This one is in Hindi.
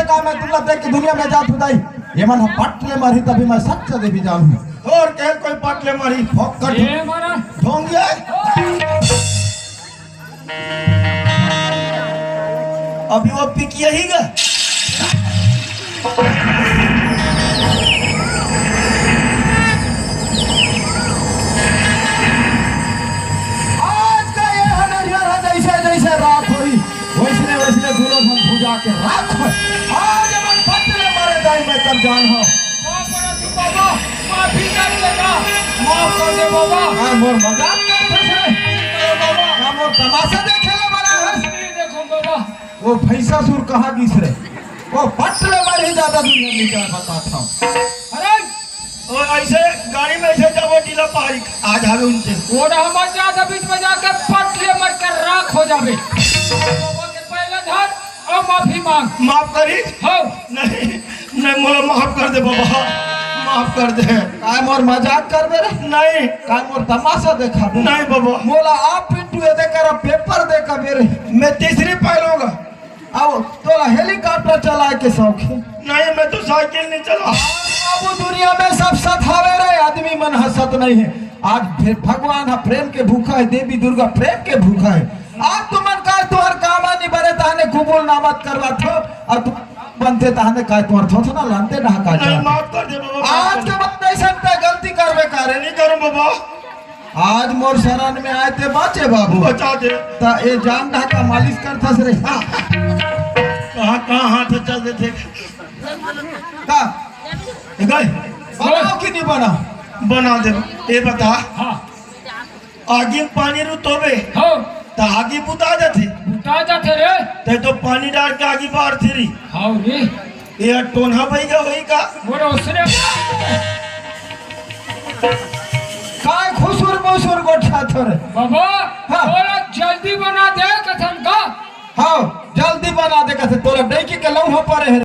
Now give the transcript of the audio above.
का मैं तुला देख के दुनिया में जात हुदाई ये मन पटले मारी तभी मैं सच्चा देवी जानू और कह कोई पटले मारी फोकट ये मारा ढोंगिया अभी वो पिकिया ही गा आज का ये हनरिया जैसे जैसे रात हुई वैसने वैसने दूरों हम भुजा के रात हो आज मन पटले मारे दाई मैं तब जान हो बाबा माफी कर लेगा माफ कर दे बाबा हां मोर मजाक करते थे बाबा क्या मोर तमाशा देखेला बड़ा है नहीं देखो बाबा वो भैंसा सुर कहाँ गिस रहे वो पटले मारे ज्यादा दुनिया में क्या बताता हूं अरे और ऐसे गाड़ी में ऐसे जब वो टीला पहाड़ी आज आवे उनसे वो ना मत ज्यादा बीच में जाके पटले मर कर राख हो जावे बाबा के पहले धर और माफी मांग माफ करी हो नहीं नहीं मोला माफ कर दे बाबा माफ कर दे काय मोर मजाक कर दे रे नहीं काय मोर तमाशा देखा नहीं बाबा मोला आप पिंटू ये देकर पेपर देखा मेरे मैं तीसरी पालोगा आओ तोला हेलीकॉप्टर चलाए के शौक है नहीं मैं तो साइकिल नहीं चला अब दुनिया में सब सतावे रहे आदमी मन हंसत नहीं है आज फिर भगवान प्रेम के भूखा है देवी दुर्गा प्रेम के भूखा है आज तुमन का तुहर कामा नहीं बने ताने कबूल नामत करवा थो और तुम बनते ताने का तुहर थो ना लानते ना का नहीं माफ कर दे बाबा आज के बाद ऐसा पे गलती करबे करे नहीं करूं बाबा आज मोर शरण में आए थे बाचे बाबू बचा दे ता ए जान ढाका मालिश करथस रे कहां हाथ चल दे थे का गए बनाओ कि नहीं बनाओ बना दे ये बता हां आगे पानी रुतोबे हो ता आगे बुता जाते बुता जाते रे ते तो पानी डाल के आगे बाहर थी हां रे ये टोना भईगा होई का मोर उसने काय खुसुर मुसुर गोठा थोरे बाबा हाँ। बोला जल्दी बना दे कथन का हां जल्दी बना दे कथे तोरा डैकी के लौह पर है